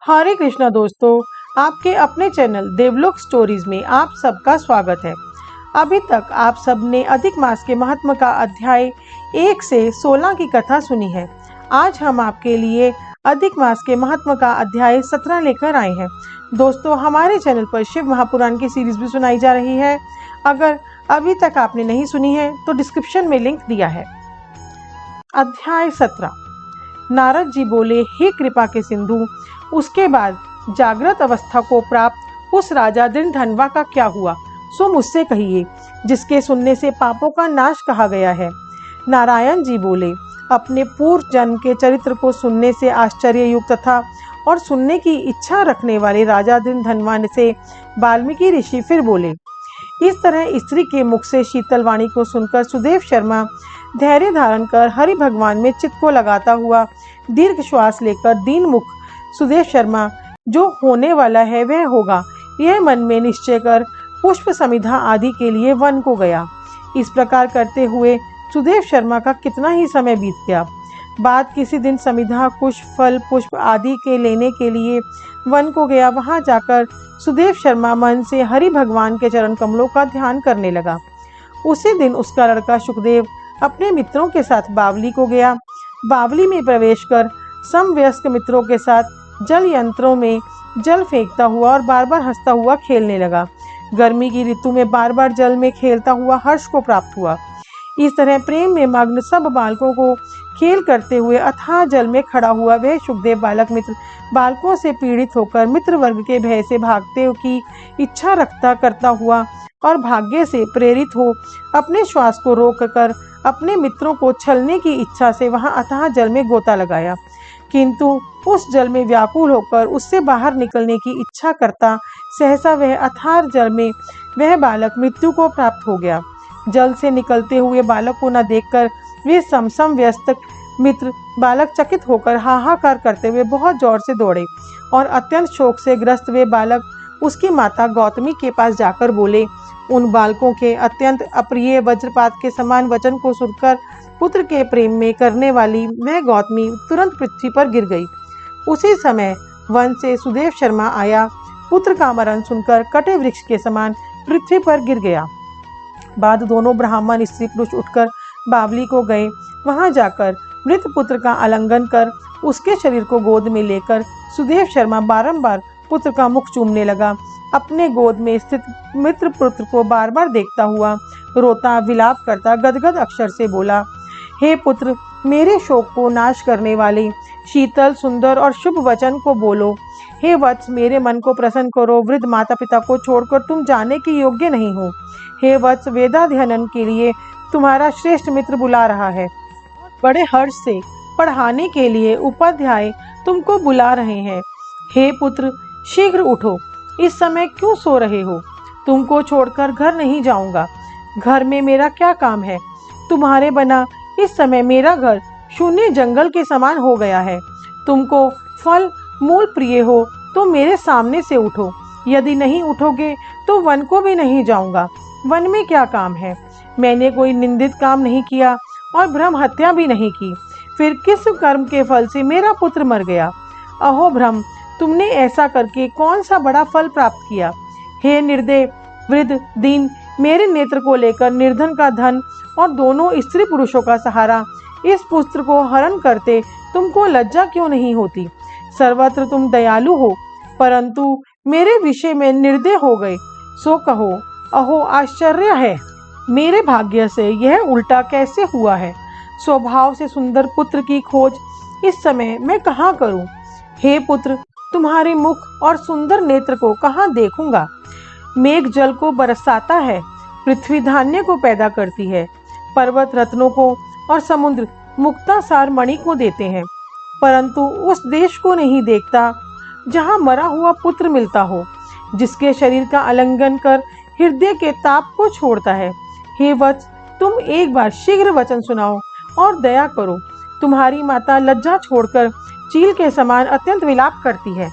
हरे कृष्णा दोस्तों, आपके अपने चैनल देवलोक स्टोरीज में आप सबका स्वागत है। अभी तक आप सबने अधिक मास के महात्मा का अध्याय 1 से 16 की कथा सुनी है। आज हम आपके लिए अधिक मास के महात्मा का अध्याय 17 लेकर आए हैं। दोस्तों, हमारे चैनल पर शिव महापुराण की सीरीज भी सुनाई जा रही है। अगर अभी तक आपने नहीं सुनी है तो डिस्क्रिप्शन में लिंक दिया है। अध्याय 17। नारद जी बोले, हे कृपा के सिंधु, उसके बाद जागृत अवस्था को प्राप्त उस राजा दृढ़धनवा का क्या हुआ, सो मुझसे कहिए, जिसके सुनने से पापों का नाश कहा गया है। नारायण जी बोले, अपने पूर्व जन्म के चरित्र को सुनने से आश्चर्य युक्त था और सुनने की इच्छा रखने वाले राजा दृढ़धनवा से वाल्मीकि ऋषि फिर बोले। इस तरह स्त्री के मुख से शीतल वाणी को सुनकर सुदेव शर्मा धैर्य धारण कर हरि भगवान में चित्त को लगाता हुआ दीर्घ श्वास लेकर दीन मुख सुदेव शर्मा, जो होने वाला है वह होगा, यह मन में निश्चय कर पुष्प समिधा आदि के लिए वन को गया। इस प्रकार करते हुए सुदेव शर्मा का कितना ही समय बीत गया। बाद किसी दिन समिधा कुश फल पुष्प आदि के लेने के लिए वन को गया। वहां जाकर सुदेव शर्मा मन से हरि भगवान के चरण कमलों का ध्यान करने लगा। उसी दिन उसका लड़का शुकदेव अपने मित्रों के साथ बावली को गया। बावली में प्रवेश कर समवयस्क मित्रों के साथ जल यंत्रों में जल फेंकता हुआ और बार बार हंसता हुआ खेलने लगा। गर्मी की ऋतु में बार बार जल में खेलता हुआ हर्ष को प्राप्त हुआ। इस तरह प्रेम में मग्न सब बालकों को खेल करते हुए अथाह जल में खड़ा हुआ वह शुकदेव बालक मित्र बालकों से पीड़ित होकर मित्र वर्ग के भय से भागते की इच्छा रखता करता हुआ और भाग्य से प्रेरित हो अपने श्वास को रोक कर अपने मित्रों को छलने की इच्छा से वहां अथाह जल में गोता लगाया, किंतु उस जल में व्याकुल होकर उससे बाहर निकलने की इच्छा करता सहसा वह अथाह जल में वह बालक मृत्यु को प्राप्त हो गया। जल से निकलते हुए बालक को न देखकर वे समसम व्यस्त मित्र बालक चकित होकर हाहाकार करते हुए बहुत जोर से दौड़े और अत्यंत शोक से ग्रस्त वे बालक उसकी माता गौतमी के पास जाकर बोले। उन बालकों के अत्यंत अप्रिय वज्रपात के समान वचन को सुनकर पुत्र के प्रेम में करने वाली वह गौतमी तुरंत पृथ्वी पर गिर गई। उसी समय वन से सुदेव शर्मा आया। पुत्र का मरण सुनकर कटे वृक्ष के समान पृथ्वी पर गिर गया। बाद दोनों ब्राह्मण स्त्री पुरुष उठकर बावली को गए। वहां जाकर मृत पुत्र का आलिंगन कर उसके शरीर को गोद में लेकर सुदेव शर्मा बारंबार पुत्र का मुख चूमने लगा। अपने गोद में स्थित मित्र पुत्र को बार बार देखता हुआ रोता विलाप करता गदगद अक्षर से बोला, हे पुत्र, मेरे शोक को नाश करने वाले शीतल सुंदर और शुभ वचन को बोलो। हे वत्स, मेरे मन को प्रसन्न करो। वृद्ध माता पिता को छोड़कर तुम जाने के योग्य नहीं हो। हे वत्स, वेदाध्ययन के लिए तुम्हारा श्रेष्ठ मित्र बुला रहा है। बड़े हर्ष से पढ़ाने के लिए उपाध्याय तुमको बुला रहे हैं। हे पुत्र, शीघ्र उठो। इस समय क्यों सो रहे हो? तुमको छोड़कर घर नहीं जाऊंगा। घर में मेरा क्या काम है? तुम्हारे बिना इस समय मेरा घर शून्य जंगल के समान हो गया है। तुमको फल मूल प्रिय हो तो मेरे सामने से उठो। यदि नहीं उठोगे तो वन को भी नहीं जाऊंगा। वन में क्या काम है? मैंने कोई निंदित काम नहीं किया और ब्रह्म हत्या भी नहीं की। फिर किस कर्म के फल से मेरा पुत्र मर गया? अहो ब्रह्म, तुमने ऐसा करके कौन सा बड़ा फल प्राप्त किया? हे निर्दय वृद्ध दीन, मेरे नेत्र को लेकर निर्धन का धन और दोनों स्त्री पुरुषों का सहारा इस पुत्र को हरण करते तुमको लज्जा क्यों नहीं होती? सर्वत्र तुम दयालु हो, परंतु मेरे विषय में निर्दय हो गए, सो कहो। अहो आश्चर्य है, मेरे भाग्य से यह उल्टा कैसे हुआ है? स्वभाव से सुंदर पुत्र की खोज इस समय मैं कहाँ करूं? हे पुत्र, तुम्हारे मुख और सुंदर नेत्र को कहाँ देखूंगा? मेघ जल को बरसाता है, पृथ्वी धान्य को पैदा करती है, पर्वत रत्नों को और समुद्र मुक्तासार मणि को देते हैं, परंतु उस देश को नहीं देखता जहाँ मरा हुआ पुत्र मिलता हो, जिसके शरीर का आलिंगन कर हृदय के ताप को छोड़ता है। हे वत्स, तुम एक बार शीघ्र वचन सुनाओ और दया करो। तुम्हारी माता लज्जा छोड़कर चील के समान अत्यंत विलाप करती है।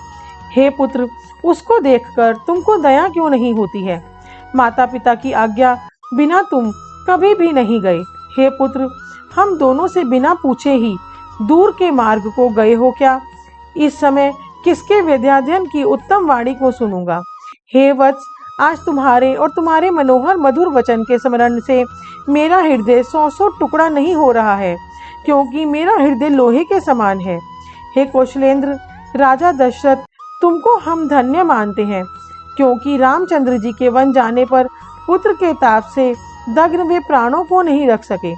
हे पुत्र, उसको देखकर तुमको दया क्यों नहीं होती है? माता पिता की आज्ञा बिना तुम कभी भी नहीं गए। हे पुत्र, हम दोनों से बिना पूछे ही दूर के मार्ग को गए हो क्या? इस समय किसके विद्याध्ययन की उत्तम वाणी को सुनूंगा। हे वत्स, आज तुम्हारे और तुम्हारे मनोहर मधुर वचन के स्मरण से मेरा हृदय 100 टुकड़ा नहीं हो रहा है, क्योंकि मेरा हृदय लोहे के समान है। हे कौशलेंद्र, राजा दशरथ, तुमको हम धन्य मानते हैं, क्योंकि रामचंद्र जी के वन जाने पर पुत्र के ताप से दग्न वे प्राणों को नहीं रख सके,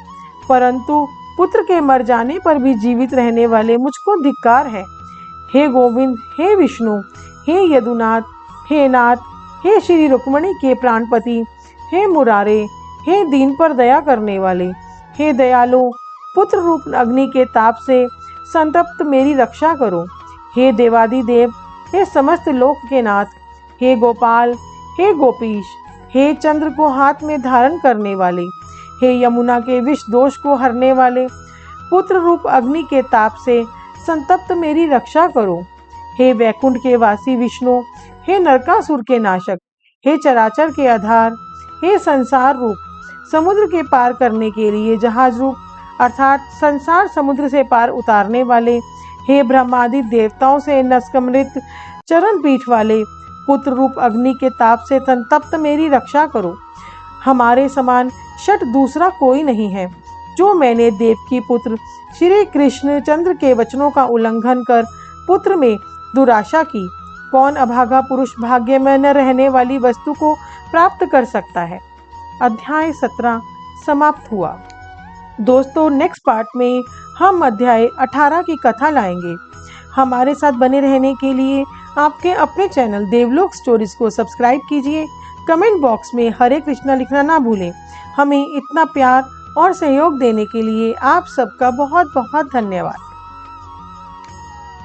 परंतु पुत्र के मर जाने पर भी जीवित रहने वाले मुझको धिक्कार है। हे गोविंद, हे विष्णु, हे यदुनाथ, हे नाथ, हे श्री रुक्मणी के प्राणपति, हे मुरारे, हे दीन पर दया करने वाले, हे दयालु, पुत्र रूप अग्नि के ताप से संतप्त मेरी रक्षा करो। हे देवादिदेव, हे समस्त लोक के नाथ, हे गोपाल, हे गोपीश, हे चंद्र को हाथ में धारण करने वाले, हे यमुना के विष दोष को हरने वाले, पुत्र रूप अग्नि के ताप से संतप्त मेरी रक्षा करो। हे वैकुंठ के वासी विष्णु, हे नरकासुर के नाशक, हे चराचर के आधार, हे संसार रूप, समुद्र के पार करने के लिए जहाज रूप अर्थात संसार समुद्र से पार उतारने वाले, हे ब्रह्मादि देवताओं से नस्कमृत चरण पीठ वाले, पुत्र रूप अग्नि के ताप से संतप्त मेरी रक्षा करो। हमारे समान शठ दूसरा कोई नहीं है। जो मैंने देवकी पुत्र श्री कृष्ण चंद्र के वचनों का उल्लंघन कर पुत्र में दुराशा की, कौन अभागा पुरुष भाग्य में न रहने वाली वस्तु को प्राप्त कर सकता है। अध्याय 17 समाप्त हुआ। दोस्तों, नेक्स्ट पार्ट में हम अध्याय 18 की कथा लाएंगे। हमारे साथ बने रहने के लिए आपके अपने चैनल देवलोक स्टोरीज को सब्सक्राइब कीजिए। कमेंट बॉक्स में हरे कृष्णा लिखना ना भूलें। हमें इतना प्यार और सहयोग देने के लिए आप सबका बहुत बहुत धन्यवाद।